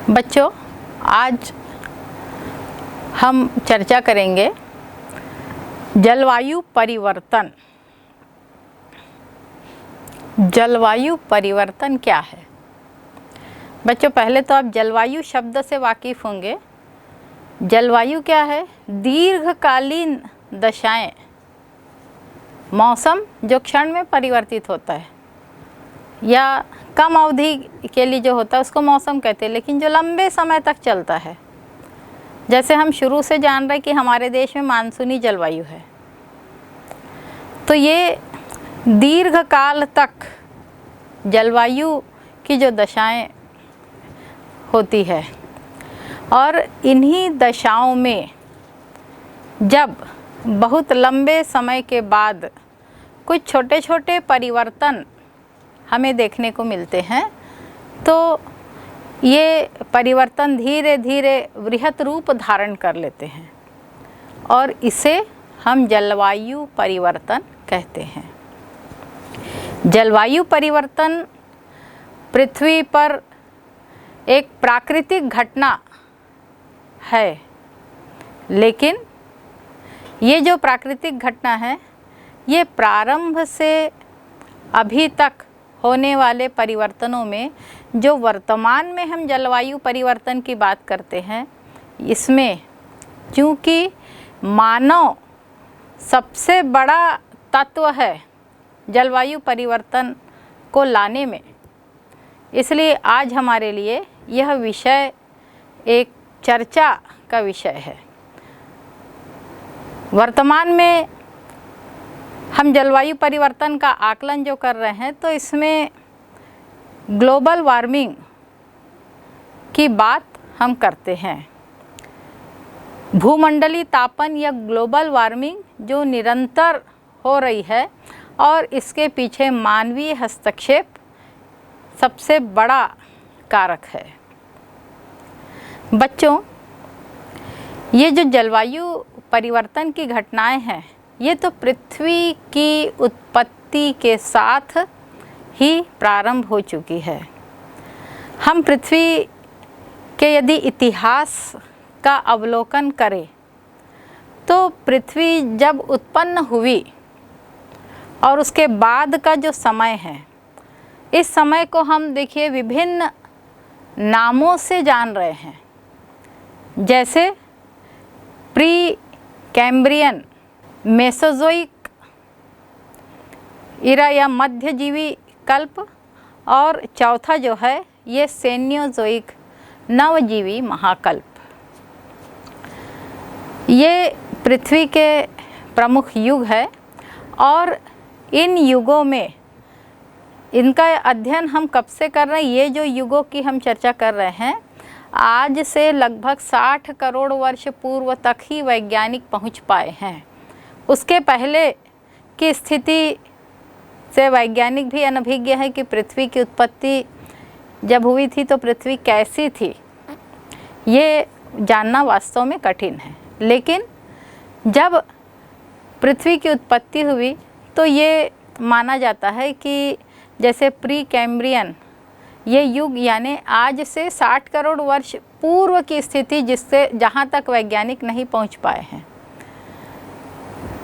बच्चों, आज हम चर्चा करेंगे जलवायु परिवर्तन। जलवायु परिवर्तन क्या है? बच्चों, पहले तो आप जलवायु शब्द से वाकिफ़ होंगे। जलवायु क्या है? दीर्घकालीन दशाएं, मौसम जो क्षण में परिवर्तित होता है या कम अवधि के लिए जो होता है उसको मौसम कहते हैं, लेकिन जो लंबे समय तक चलता है, जैसे हम शुरू से जान रहे हैं कि हमारे देश में मानसूनी जलवायु है, तो ये दीर्घकाल तक जलवायु की जो दशाएं होती है, और इन्हीं दशाओं में जब बहुत लंबे समय के बाद कुछ छोटे छोटे परिवर्तन हमें देखने को मिलते हैं, तो ये परिवर्तन धीरे धीरे वृहत रूप धारण कर लेते हैं और इसे हम जलवायु परिवर्तन कहते हैं। जलवायु परिवर्तन पृथ्वी पर एक प्राकृतिक घटना है, लेकिन ये जो प्राकृतिक घटना है, ये प्रारंभ से अभी तक होने वाले परिवर्तनों में जो वर्तमान में हम जलवायु परिवर्तन की बात करते हैं, इसमें चूँकि मानव सबसे बड़ा तत्व है जलवायु परिवर्तन को लाने में, इसलिए आज हमारे लिए यह विषय एक चर्चा का विषय है। वर्तमान में हम जलवायु परिवर्तन का आकलन जो कर रहे हैं, तो इसमें ग्लोबल वार्मिंग की बात हम करते हैं। भूमंडलीय तापन या ग्लोबल वार्मिंग जो निरंतर हो रही है, और इसके पीछे मानवीय हस्तक्षेप सबसे बड़ा कारक है। बच्चों, ये जो जलवायु परिवर्तन की घटनाएं हैं, ये तो पृथ्वी की उत्पत्ति के साथ ही प्रारंभ हो चुकी है। हम पृथ्वी के यदि इतिहास का अवलोकन करें, तो पृथ्वी जब उत्पन्न हुई और उसके बाद का जो समय है, इस समय को हम देखिए विभिन्न नामों से जान रहे हैं, जैसे प्री कैम्ब्रियन, मेसोजोइक इरा या मध्यजीवी कल्प, और चौथा जो है ये सेनियोजोइक नवजीवी महाकल्प। ये पृथ्वी के प्रमुख युग है, और इन युगों में इनका अध्ययन हम कब से कर रहे हैं? ये जो युगों की हम चर्चा कर रहे हैं, आज से लगभग 60 करोड़ वर्ष पूर्व तक ही वैज्ञानिक पहुंच पाए हैं। उसके पहले की स्थिति से वैज्ञानिक भी अनभिज्ञ है कि पृथ्वी की उत्पत्ति जब हुई थी तो पृथ्वी कैसी थी, ये जानना वास्तव में कठिन है। लेकिन जब पृथ्वी की उत्पत्ति हुई, तो ये माना जाता है कि जैसे प्री कैम्ब्रियन ये युग, यानी आज से 60 करोड़ वर्ष पूर्व की स्थिति, जिससे जहाँ तक वैज्ञानिक नहीं पहुँच पाए हैं।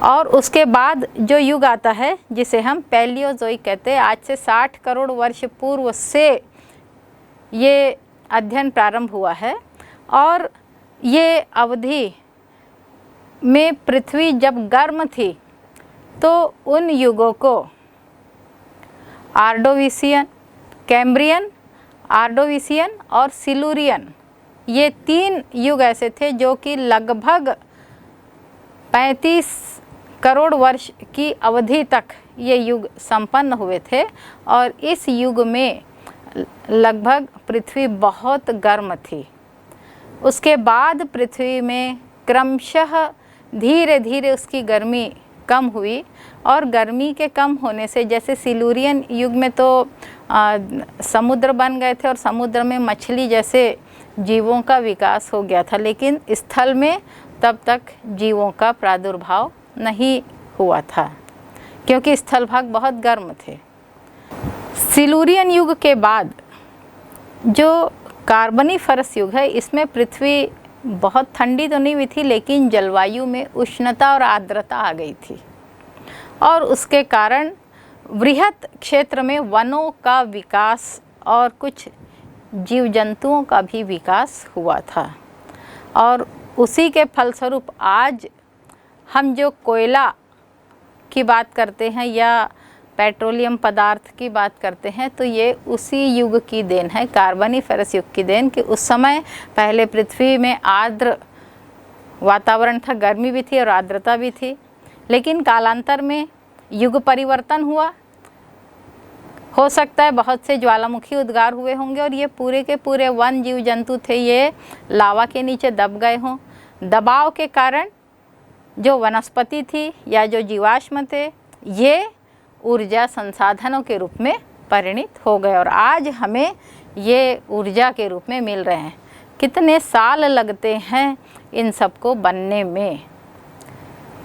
और उसके बाद जो युग आता है, जिसे हम पैलियोजोइक कहते हैं, आज से 60 करोड़ वर्ष पूर्व से ये अध्ययन प्रारंभ हुआ है। और ये अवधि में पृथ्वी जब गर्म थी, तो उन युगों को आर्डोविशियन, कैम्ब्रियन, आर्डोविशियन और सिलूरियन, ये 3 युग ऐसे थे जो कि लगभग 35 करोड़ वर्ष की अवधि तक ये युग संपन्न हुए थे। और इस युग में लगभग पृथ्वी बहुत गर्म थी। उसके बाद पृथ्वी में क्रमशः धीरे धीरे उसकी गर्मी कम हुई, और गर्मी के कम होने से, जैसे सिलूरियन युग में तो समुद्र बन गए थे और समुद्र में मछली जैसे जीवों का विकास हो गया था, लेकिन स्थल में तब तक जीवों का प्रादुर्भाव नहीं हुआ था, क्योंकि स्थल भाग बहुत गर्म थे। सिलूरियन युग के बाद जो कार्बनीफरस युग है। इसमें पृथ्वी बहुत ठंडी तो नहीं हुई थी, लेकिन जलवायु में उष्णता और आर्द्रता आ गई थी, और उसके कारण वृहत क्षेत्र में वनों का विकास और कुछ जीव जंतुओं का भी विकास हुआ था। और उसी के फलस्वरूप आज हम जो कोयला की बात करते हैं या पेट्रोलियम पदार्थ की बात करते हैं, तो ये उसी युग की देन है, कार्बनीफेरस युग की देन। कि उस समय पहले पृथ्वी में आर्द्र वातावरण था, गर्मी भी थी और आर्द्रता भी थी, लेकिन कालांतर में युग परिवर्तन हुआ। हो सकता है बहुत से ज्वालामुखी उद्गार हुए होंगे और ये पूरे के पूरे वन जीव जंतु थे, ये लावा के नीचे दब गए हों। दबाव के कारण जो वनस्पति थी या जो जीवाश्म थे, ये ऊर्जा संसाधनों के रूप में परिणित हो गए और आज हमें ये ऊर्जा के रूप में मिल रहे हैं। कितने साल लगते हैं इन सबको बनने में।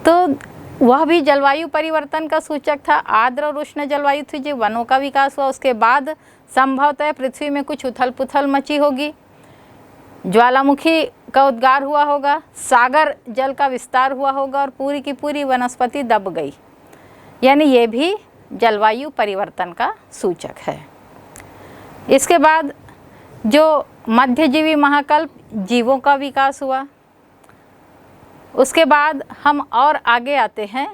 तो वह भी जलवायु परिवर्तन का सूचक था। आर्द्र और उष्ण जलवायु थी, जो वनों का विकास हुआ। उसके बाद संभवतः पृथ्वी में कुछ उथल पुथल मची होगी, ज्वालामुखी का उद्गार हुआ होगा, सागर जल का विस्तार हुआ होगा और पूरी की पूरी वनस्पति दब गई। यानी ये भी जलवायु परिवर्तन का सूचक है। इसके बाद जो मध्यजीवी महाकल्प जीवों का विकास हुआ। उसके बाद हम और आगे आते हैं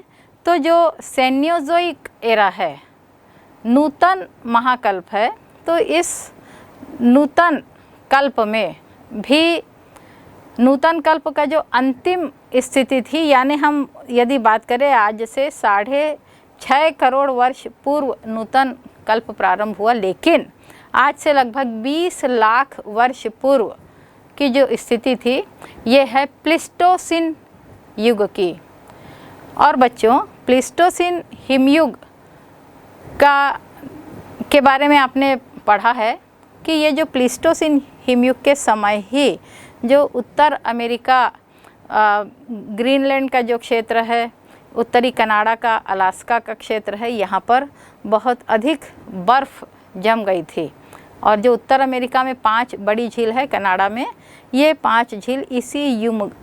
तो जो सेन्योजोइक एरा है, नूतन महाकल्प है, तो इस नूतन कल्प में भी नूतन कल्प का जो अंतिम स्थिति थी, यानी हम यदि बात करें आज से 6.5 करोड़ वर्ष पूर्व नूतन कल्प प्रारंभ हुआ, लेकिन आज से लगभग 20 लाख वर्ष पूर्व की जो स्थिति थी, ये है प्लीस्टोसिन युग की। और बच्चों, प्लीस्टोसिन हिमयुग के बारे में आपने पढ़ा है कि ये जो प्लीस्टोसिन हिमयुग के समय ही जो उत्तर अमेरिका, ग्रीनलैंड का जो क्षेत्र है, उत्तरी कनाडा का, अलास्का का क्षेत्र है, यहाँ पर बहुत अधिक बर्फ़ जम गई थी। और जो उत्तर अमेरिका में 5 बड़ी झील है, कनाडा में, ये 5 झील इसी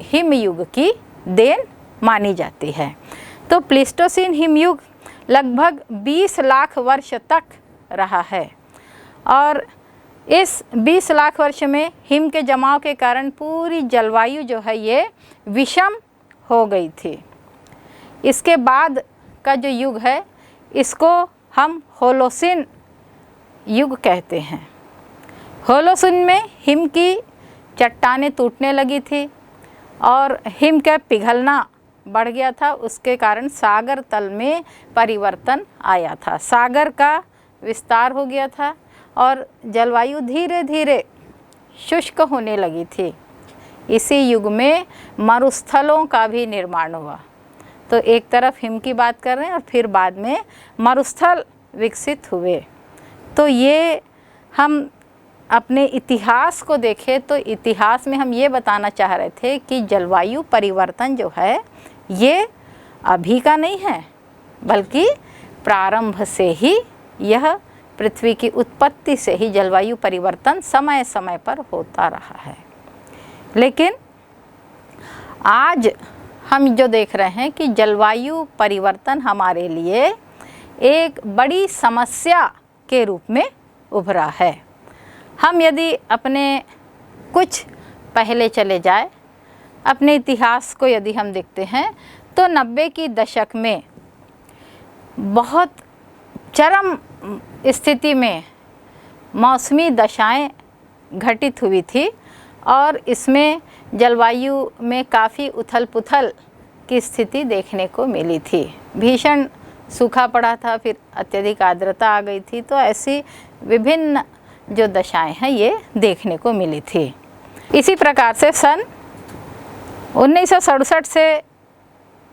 हिमयुग की देन मानी जाती है। तो प्लीस्टोसिन हिमयुग लगभग 20 लाख वर्ष तक रहा है और इस 20 लाख वर्ष में हिम के जमाव के कारण पूरी जलवायु जो है ये विषम हो गई थी। इसके बाद का जो युग है, इसको हम होलोसिन युग कहते हैं। होलोसिन में हिम की चट्टानें टूटने लगी थी और हिम का पिघलना बढ़ गया था। उसके कारण सागर तल में परिवर्तन आया था, सागर का विस्तार हो गया था और जलवायु धीरे धीरे शुष्क होने लगी थी। इसी युग में मरुस्थलों का भी निर्माण हुआ। तो एक तरफ हिम की बात कर रहे हैं और फिर बाद में मरुस्थल विकसित हुए। तो ये हम अपने इतिहास को देखें तो इतिहास में हम ये बताना चाह रहे थे कि जलवायु परिवर्तन जो है ये अभी का नहीं है, बल्कि प्रारंभ से ही, यह पृथ्वी की उत्पत्ति से ही जलवायु परिवर्तन समय समय पर होता रहा है। लेकिन आज हम जो देख रहे हैं कि जलवायु परिवर्तन हमारे लिए एक बड़ी समस्या के रूप में उभरा है। हम यदि अपने कुछ पहले चले जाए, अपने इतिहास को यदि हम देखते हैं तो 90 की दशक में बहुत चरम स्थिति में मौसमी दशाएं घटित हुई थी और इसमें जलवायु में काफ़ी उथल पुथल की स्थिति देखने को मिली थी। भीषण सूखा पड़ा था, फिर अत्यधिक आर्द्रता आ गई थी। तो ऐसी विभिन्न जो दशाएं हैं ये देखने को मिली थी। इसी प्रकार से सन 1967 से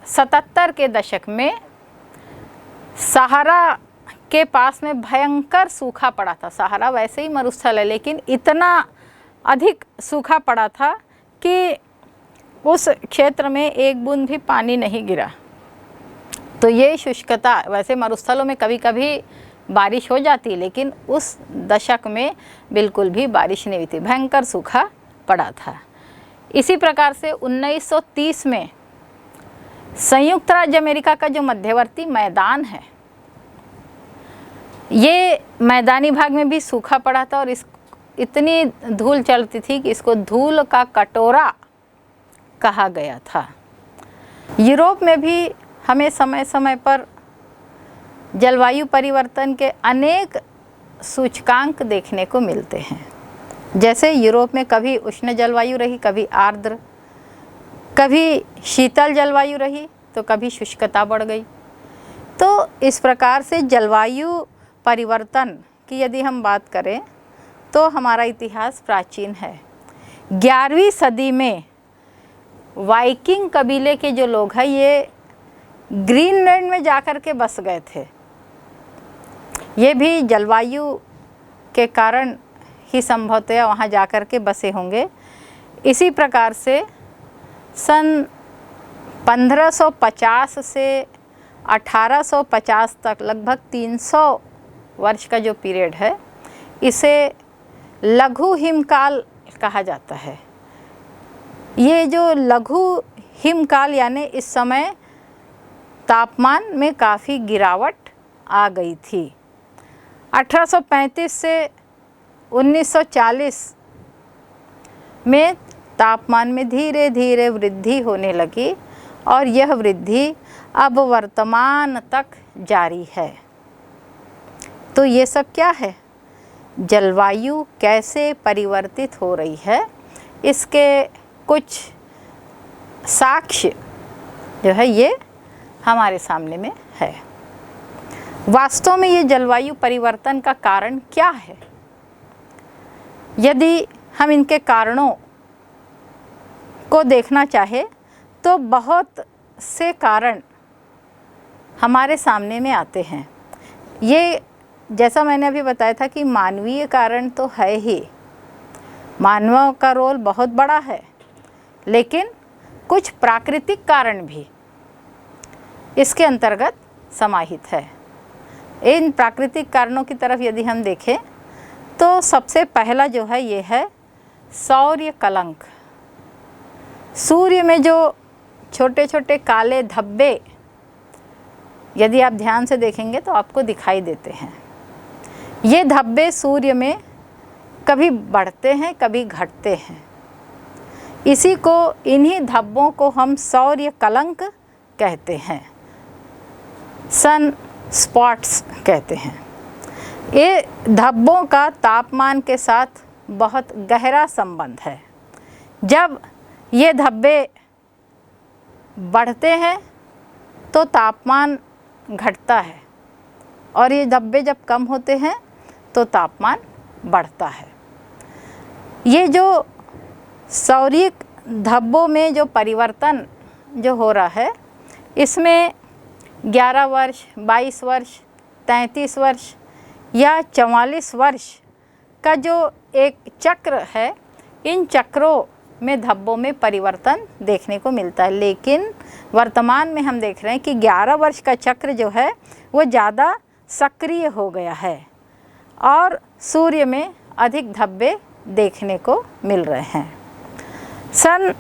77 के दशक में सहारा के पास में भयंकर सूखा पड़ा था। सहारा वैसे ही मरुस्थल है, लेकिन इतना अधिक सूखा पड़ा था कि उस क्षेत्र में एक बूंद भी पानी नहीं गिरा। तो ये शुष्कता, वैसे मरुस्थलों में कभी कभी बारिश हो जाती, लेकिन उस दशक में बिल्कुल भी बारिश नहीं हुई थी, भयंकर सूखा पड़ा था। इसी प्रकार से 1930 में संयुक्त राज्य अमेरिका का जो मध्यवर्ती मैदान है, ये मैदानी भाग में भी सूखा पड़ा था और इतनी धूल चलती थी कि इसको धूल का कटोरा कहा गया था। यूरोप में भी हमें समय समय पर जलवायु परिवर्तन के अनेक सूचकांक देखने को मिलते हैं। जैसे यूरोप में कभी उष्ण जलवायु रही, कभी आर्द्र, कभी शीतल जलवायु रही तो कभी शुष्कता बढ़ गई। तो इस प्रकार से जलवायु परिवर्तन की यदि हम बात करें तो हमारा इतिहास प्राचीन है। 11वीं सदी में वाइकिंग कबीले के जो लोग हैं ये ग्रीनलैंड में जाकर के बस गए थे। ये भी जलवायु के कारण ही संभवतः वहाँ जाकर के बसे होंगे। इसी प्रकार से सन 1550 से 1850 तक लगभग 300 वर्ष का जो पीरियड है, इसे लघु हिमकाल कहा जाता है। ये जो लघु हिमकाल यानी इस समय तापमान में काफ़ी गिरावट आ गई थी। 1835 से 1940 में तापमान में धीरे धीरे वृद्धि होने लगी और यह वृद्धि अब वर्तमान तक जारी है। तो ये सब क्या है? जलवायु कैसे परिवर्तित हो रही है, इसके कुछ साक्ष्य जो है ये हमारे सामने में है। वास्तव में ये जलवायु परिवर्तन का कारण क्या है? यदि हम इनके कारणों को देखना चाहे तो बहुत से कारण हमारे सामने में आते हैं। ये जैसा मैंने अभी बताया था कि मानवीय कारण तो है ही, मानवों का रोल बहुत बड़ा है, लेकिन कुछ प्राकृतिक कारण भी इसके अंतर्गत समाहित है। इन प्राकृतिक कारणों की तरफ यदि हम देखें तो सबसे पहला जो है ये है सौर्य कलंक। सूर्य में जो छोटे छोटे काले धब्बे यदि आप ध्यान से देखेंगे तो आपको दिखाई देते हैं। ये धब्बे सूर्य में कभी बढ़ते हैं कभी घटते हैं। इन्हीं धब्बों को हम सौर्य कलंक कहते हैं, सन स्पॉट्स कहते हैं। ये धब्बों का तापमान के साथ बहुत गहरा संबंध है। जब ये धब्बे बढ़ते हैं तो तापमान घटता है और ये धब्बे जब कम होते हैं तो तापमान बढ़ता है। ये जो सौरिक धब्बों में जो परिवर्तन जो हो रहा है, इसमें 11 वर्ष, 22 वर्ष, 33 वर्ष या 44 वर्ष का जो एक चक्र है, इन चक्रों में धब्बों में परिवर्तन देखने को मिलता है। लेकिन वर्तमान में हम देख रहे हैं कि 11 वर्ष का चक्र जो है वो ज़्यादा सक्रिय हो गया है और सूर्य में अधिक धब्बे देखने को मिल रहे हैं। सन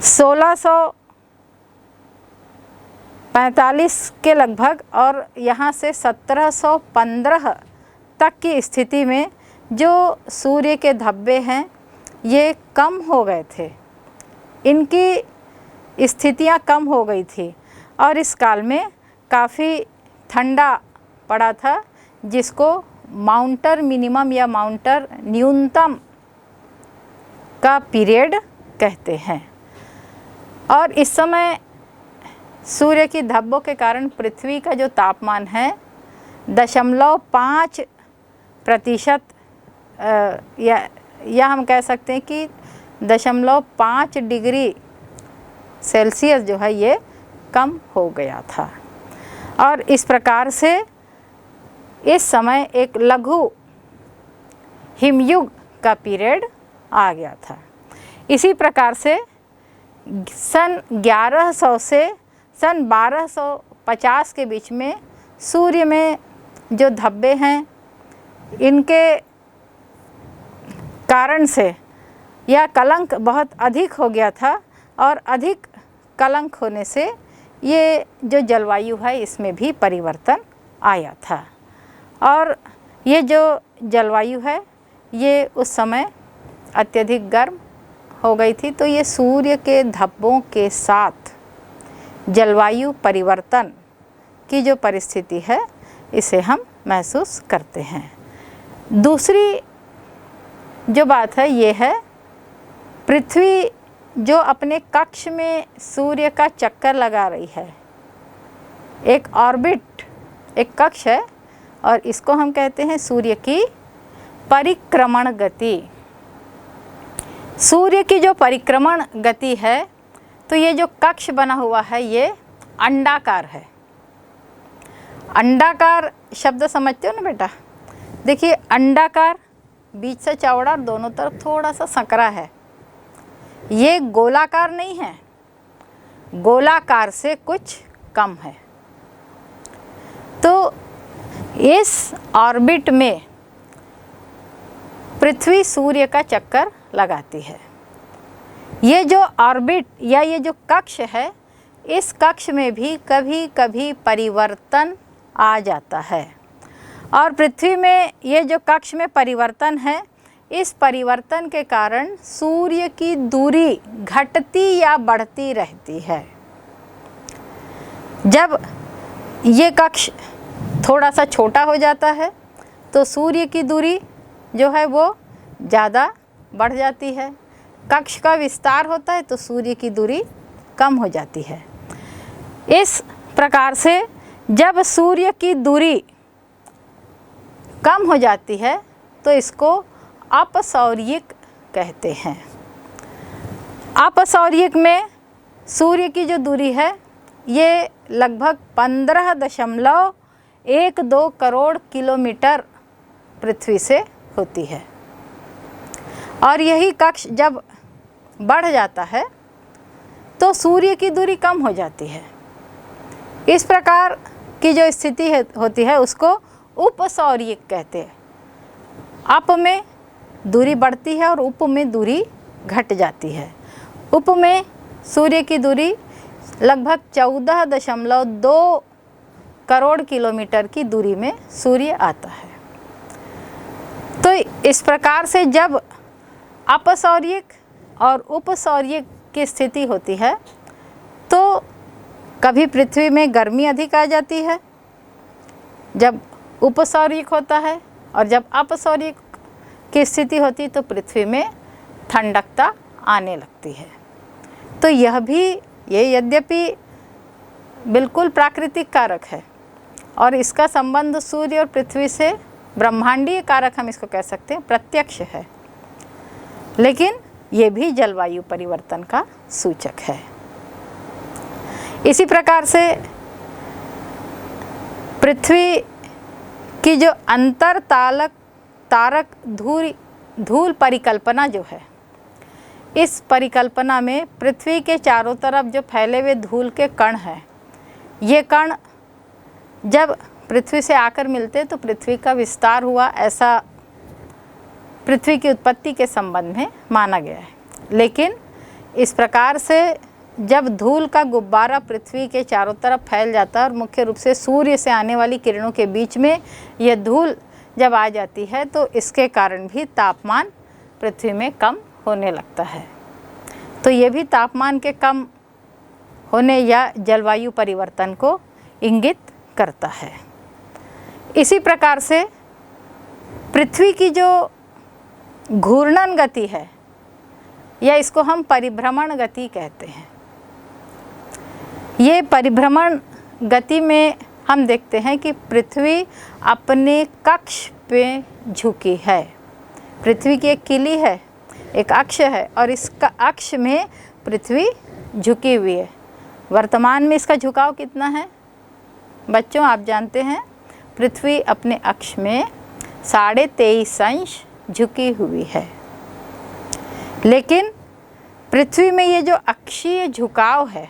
1645 के लगभग और यहाँ से 1715 तक की स्थिति में जो सूर्य के धब्बे हैं ये कम हो गए थे, इनकी स्थितियाँ कम हो गई थी और इस काल में काफ़ी ठंडा पड़ा था, जिसको माउंटर मिनिमम या माउंटर न्यूनतम का पीरियड कहते हैं। और इस समय सूर्य की धब्बों के कारण पृथ्वी का जो तापमान है 0.5% या हम कह सकते हैं कि 0.5 डिग्री सेल्सियस जो है ये कम हो गया था। और इस प्रकार से इस समय एक लघु हिमयुग का पीरियड आ गया था। इसी प्रकार से सन 1100 से सन 1250 के बीच में सूर्य में जो धब्बे हैं इनके कारण से यह कलंक बहुत अधिक हो गया था और अधिक कलंक होने से ये जो जलवायु है इसमें भी परिवर्तन आया था। और ये जो जलवायु है ये उस समय अत्यधिक गर्म हो गई थी। तो ये सूर्य के धब्बों के साथ जलवायु परिवर्तन की जो परिस्थिति है इसे हम महसूस करते हैं। दूसरी जो बात है ये है, पृथ्वी जो अपने कक्ष में सूर्य का चक्कर लगा रही है, एक ऑर्बिट, एक कक्ष है और इसको हम कहते हैं सूर्य की परिक्रमण गति। सूर्य की जो परिक्रमण गति है तो ये जो कक्ष बना हुआ है ये अंडाकार है। अंडाकार शब्द समझते हो ना बेटा? देखिए अंडाकार, बीच से चौड़ा और दोनों तरफ थोड़ा सा संकरा है। ये गोलाकार नहीं है, गोलाकार से कुछ कम है। तो इस ऑर्बिट में पृथ्वी सूर्य का चक्कर लगाती है। ये जो ऑर्बिट या ये जो कक्ष है, इस कक्ष में भी कभी कभी परिवर्तन आ जाता है और पृथ्वी में ये जो कक्ष में परिवर्तन है, इस परिवर्तन के कारण सूर्य की दूरी घटती या बढ़ती रहती है। जब ये कक्ष थोड़ा सा छोटा हो जाता है तो सूर्य की दूरी जो है वो ज़्यादा बढ़ जाती है। कक्ष का विस्तार होता है तो सूर्य की दूरी कम हो जाती है। इस प्रकार से जब सूर्य की दूरी कम हो जाती है तो इसको अपसौर्यिक कहते हैं। अपसौर्यिक में सूर्य की जो दूरी है ये लगभग 15.12 करोड़ किलोमीटर पृथ्वी से होती है और यही कक्ष जब बढ़ जाता है तो सूर्य की दूरी कम हो जाती है। इस प्रकार की जो स्थिति होती है उसको उपसौर्यिक कहते हैं। अप में दूरी बढ़ती है और उप में दूरी घट जाती है। उप में सूर्य की दूरी लगभग 14.2 करोड़ किलोमीटर की दूरी में सूर्य आता है। तो इस प्रकार से जब अपसौर्यिक और उपसौर्यिक की स्थिति होती है तो कभी पृथ्वी में गर्मी अधिक आ जाती है जब उपसौर्यिक होता है, और जब अपसौर्यिक की स्थिति होती तो पृथ्वी में ठंडकता आने लगती है। तो ये यद्यपि बिल्कुल प्राकृतिक कारक है और इसका संबंध सूर्य और पृथ्वी से ब्रह्मांडीय कारक हम इसको कह सकते हैं, प्रत्यक्ष है, लेकिन ये भी जलवायु परिवर्तन का सूचक है। इसी प्रकार से पृथ्वी की जो अंतर तारक धूल परिकल्पना जो है, इस परिकल्पना में पृथ्वी के चारों तरफ जो फैले हुए धूल के कण हैं, ये कण जब पृथ्वी से आकर मिलते तो पृथ्वी का विस्तार हुआ, ऐसा पृथ्वी की उत्पत्ति के संबंध में माना गया है। लेकिन इस प्रकार से जब धूल का गुब्बारा पृथ्वी के चारों तरफ फैल जाता है और मुख्य रूप से सूर्य से आने वाली किरणों के बीच में यह धूल जब आ जाती है तो इसके कारण भी तापमान पृथ्वी में कम होने लगता है। तो ये भी तापमान के कम होने या जलवायु परिवर्तन को इंगित करता है। इसी प्रकार से पृथ्वी की जो घूर्णन गति है या इसको हम परिभ्रमण गति कहते हैं, ये परिभ्रमण गति में हम देखते हैं कि पृथ्वी अपने कक्ष पे झुकी है। पृथ्वी की एक किली है, एक अक्ष है और इस अक्ष में पृथ्वी झुकी हुई है। वर्तमान में इसका झुकाव कितना है बच्चों? आप जानते हैं पृथ्वी अपने अक्ष में 23.5 अंश झुकी हुई है। लेकिन पृथ्वी में ये जो अक्षीय झुकाव है,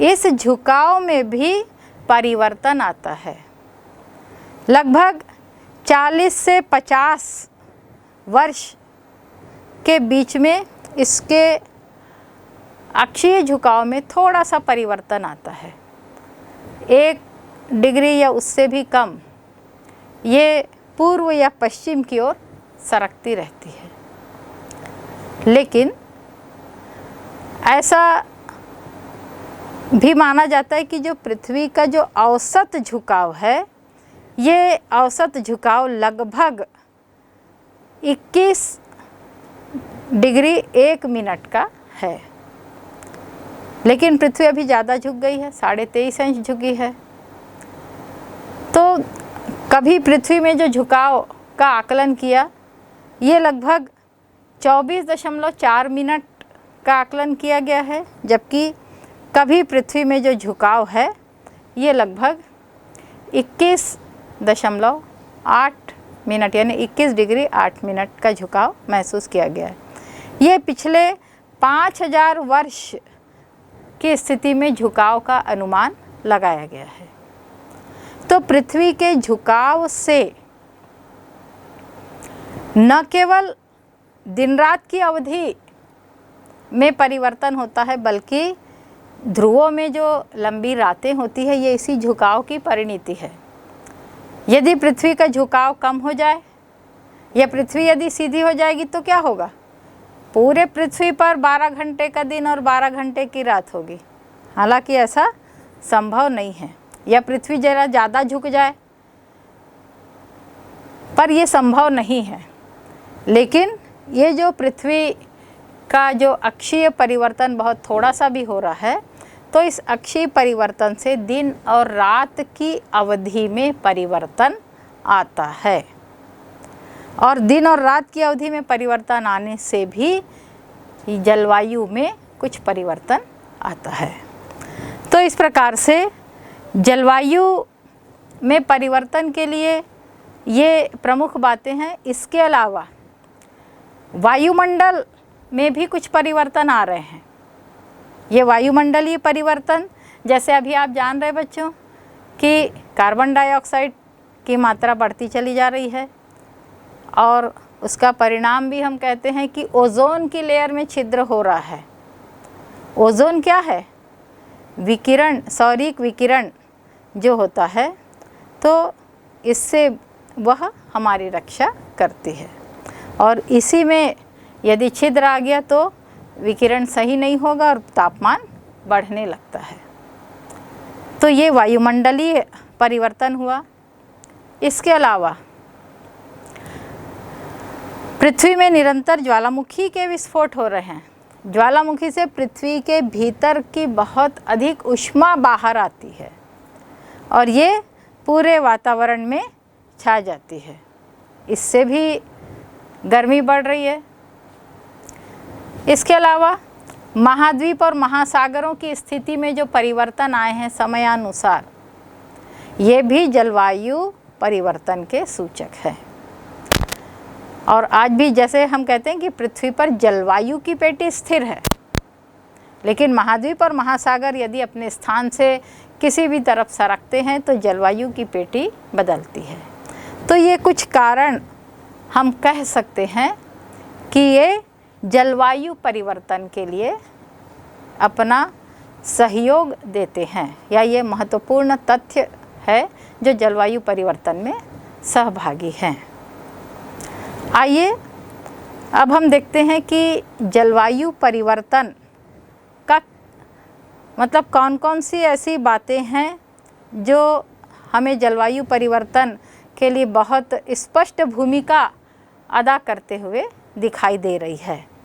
इस झुकाव में भी परिवर्तन आता है। लगभग 40 से 50 वर्ष के बीच में इसके अक्षीय झुकाव में थोड़ा सा परिवर्तन आता है। 1 डिग्री या उससे भी कम ये पूर्व या पश्चिम की ओर सरकती रहती है। लेकिन ऐसा भी माना जाता है कि जो पृथ्वी का जो औसत झुकाव है, ये औसत झुकाव लगभग 21 डिग्री 1 मिनट का है। लेकिन पृथ्वी अभी ज़्यादा झुक गई है, 23.5 अंश झुकी है। तो कभी पृथ्वी में जो झुकाव का आकलन किया, ये लगभग 24.4 मिनट का आकलन किया गया है, जबकि कभी पृथ्वी में जो झुकाव है ये लगभग 21.8 मिनट यानी 21 डिग्री 8 मिनट का झुकाव महसूस किया गया है। ये पिछले 5000 वर्ष की स्थिति में झुकाव का अनुमान लगाया गया है। तो पृथ्वी के झुकाव से न केवल दिन रात की अवधि में परिवर्तन होता है, बल्कि ध्रुवों में जो लंबी रातें होती है ये इसी झुकाव की परिणति है। यदि पृथ्वी का झुकाव कम हो जाए या पृथ्वी यदि सीधी हो जाएगी तो क्या होगा? पूरे पृथ्वी पर 12 घंटे का दिन और 12 घंटे की रात होगी। हालांकि ऐसा संभव नहीं है। या पृथ्वी जरा ज़्यादा झुक जाए, पर ये संभव नहीं है। लेकिन ये जो पृथ्वी का जो अक्षीय परिवर्तन बहुत थोड़ा सा भी हो रहा है, तो इस अक्षीय परिवर्तन से दिन और रात की अवधि में परिवर्तन आता है। और दिन और रात की अवधि में परिवर्तन आने से भी जलवायु में कुछ परिवर्तन आता है। तो इस प्रकार से जलवायु में परिवर्तन के लिए ये प्रमुख बातें हैं। इसके अलावा वायुमंडल में भी कुछ परिवर्तन आ रहे हैं। ये वायुमंडलीय परिवर्तन, जैसे अभी आप जान रहे बच्चों कि कार्बन डाइऑक्साइड की मात्रा बढ़ती चली जा रही है, और उसका परिणाम भी हम कहते हैं कि ओजोन की लेयर में छिद्र हो रहा है। ओजोन क्या है? विकिरण, सौरिक विकिरण जो होता है, तो इससे वह हमारी रक्षा करती है। और इसी में यदि छिद्र आ गया तो विकिरण सही नहीं होगा और तापमान बढ़ने लगता है। तो ये वायुमंडलीय परिवर्तन हुआ। इसके अलावा पृथ्वी में निरंतर ज्वालामुखी के विस्फोट हो रहे हैं। ज्वालामुखी से पृथ्वी के भीतर की बहुत अधिक ऊष्मा बाहर आती है और ये पूरे वातावरण में छा जाती है। इससे भी गर्मी बढ़ रही है। इसके अलावा महाद्वीप और महासागरों की स्थिति में जो परिवर्तन आए हैं समयानुसार, ये भी जलवायु परिवर्तन के सूचक हैं। और आज भी जैसे हम कहते हैं कि पृथ्वी पर जलवायु की पेटी स्थिर है, लेकिन महाद्वीप और महासागर यदि अपने स्थान से किसी भी तरफ सरकते हैं तो जलवायु की पेटी बदलती है। तो ये कुछ कारण हम कह सकते हैं कि ये जलवायु परिवर्तन के लिए अपना सहयोग देते हैं, या ये महत्वपूर्ण तथ्य है जो जलवायु परिवर्तन में सहभागी हैं। आइए अब हम देखते हैं कि जलवायु परिवर्तन का मतलब कौन कौन सी ऐसी बातें हैं जो हमें जलवायु परिवर्तन के लिए बहुत स्पष्ट भूमिका अदा करते हुए दिखाई दे रही है।